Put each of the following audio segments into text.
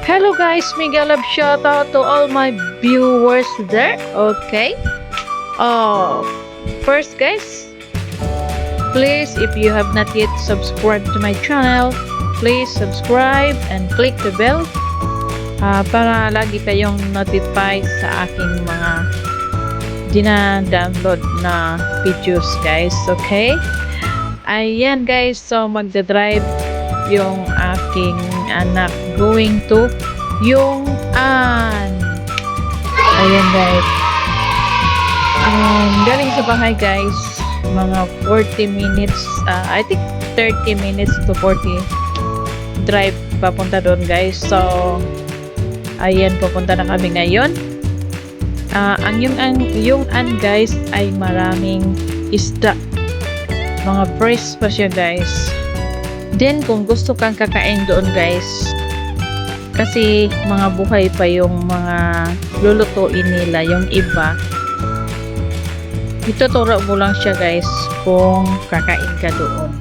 Hello guys, mega love shout out to all my viewers there. Okay. First guys, please if you have not yet subscribed to my channel, please subscribe and click the bell para lagi kayong notified sa aking mga dina-download na videos guys. Okay. Ayan guys, so magdadrive yung aking anak going to Yong'an. Ayan guys, galing sa bahay guys, mga 40 minutes, I think 30 minutes to 40 drive papunta doon guys. So ayan, pupunta na kami ngayon. Ang Yong'an guys ay maraming isda, mga fresh pa siya guys. Then, kung gusto kang kakain doon guys, kasi mga buhay pa yung mga lulutuin nila, yung iba, ituturo mo lang siya guys kung kakain ka doon.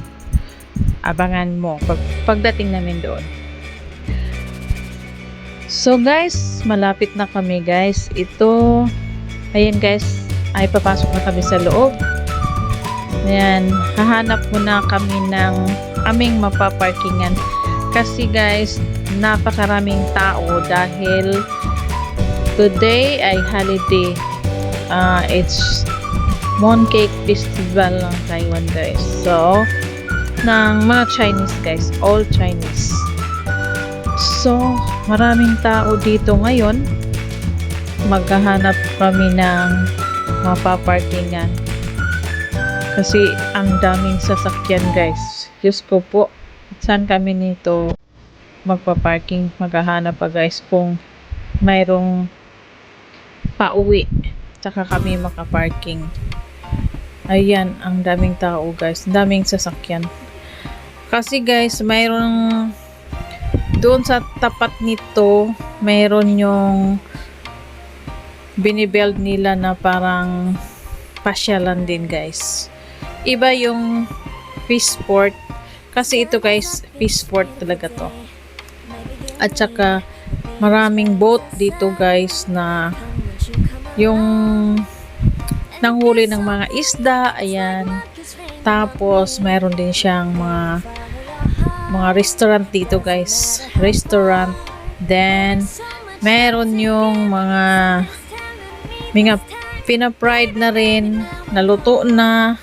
Abangan mo pagdating namin doon. So guys, malapit na kami guys. Ito, ayan guys, ay papasok na kami sa loob. Ayan, hahanap muna kami ng aming mapaparkingan kasi guys napakaraming tao dahil today ay holiday. It's Mooncake Festival ng Taiwan guys, so ng mga Chinese guys, all Chinese. So maraming tao dito ngayon, maghahanap kami ng mapaparkingan kasi ang daming sasakyan guys. Diyos ko po, saan kami nito magpa-parking? Maghahanap pa guys kung mayroong pauwi tsaka kami makaparking. Ayan, ang daming tao guys, daming sasakyan kasi guys, mayroong doon sa tapat nito, mayroon yung binibuild nila na parang pasyalan din guys. Iba yung Fishport kasi ito guys, Fishport talaga to. At saka maraming boat dito guys na yung nanghuli ng mga isda. Ayan, tapos mayroon din siyang mga restaurant dito guys, restaurant. Then meron yung mga pina-fried na rin, naluto na,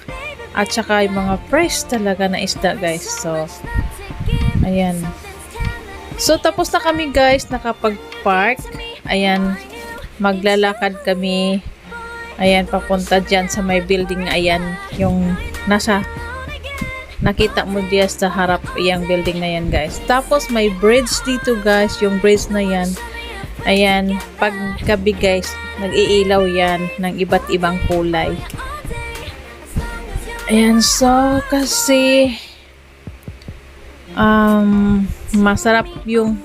at saka yung mga fresh talaga na isda guys. So ayan, so tapos na kami guys, nakapag-park. Ayan, maglalakad kami, ayan, papunta dyan sa may building na ayan, yung nasa nakita mo diyan sa harap, yung building na yan guys. Tapos may bridge dito guys, yung bridge na yan, ayan, pag gabi guys, nag-iilaw yan ng iba't ibang kulay. Ayan, so kasi masarap yung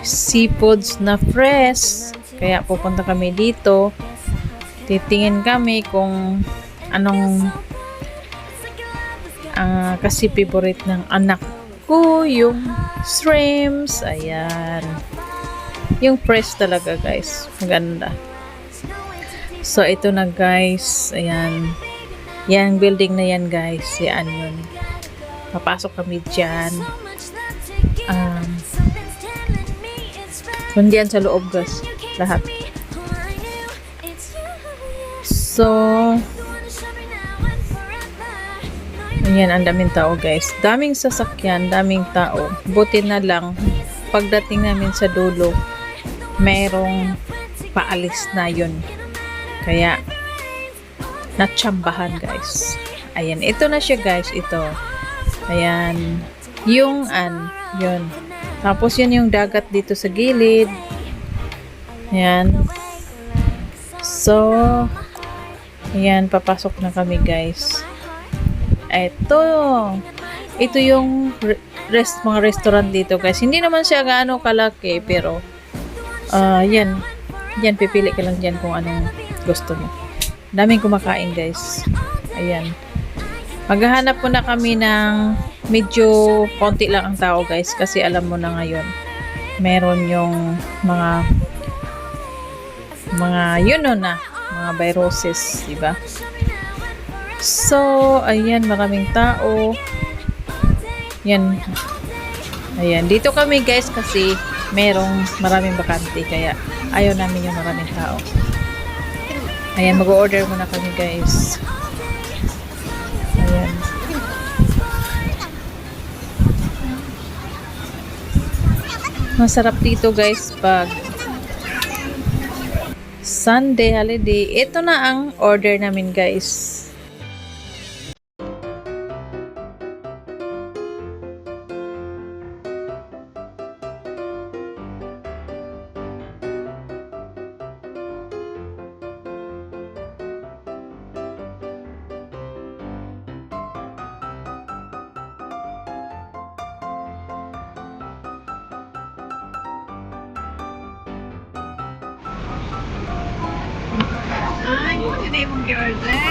seafoods na fresh, kaya pupunta kami dito. Titingin kami kung anong kasi favorite ng anak ko, yung shrimps. Ayan, yung fresh talaga guys, maganda. So ito na guys, ayan, yan building na yan guys, yan yun, papasok kami dyan. Nandiyan sa loob guys lahat. So ayan, ang daming tao guys, daming sasakyan, daming tao. Buti na lang pagdating namin sa dulo, merong paalis na yun, kaya natsambahan guys. Ayan, ito na siya guys, ito. Ayan, Yong'an, yun. Tapos yun yung dagat dito sa gilid. Ayan. So ayan, papasok na kami guys. Ito yung mga restaurant dito guys. Hindi naman siya gaano kalaki pero yan. Yan, pipili ka lang dyan kung anong gusto mo. Daming kumakain guys. Ayan. Maghahanap muna kami ng medyo konti lang ang tao guys kasi alam mo na ngayon meron yung mga yun know na mga viruses, di ba? So, ayan, maraming tao. Yan. Ayan, dito kami guys kasi maraming bakante kaya ayaw namin yung maraming tao. Ayan, mag-order muna kami guys. Ayan. Masarap dito guys pag Sunday holiday. Ito na ang order namin guys. Ay, hindi mong i-order.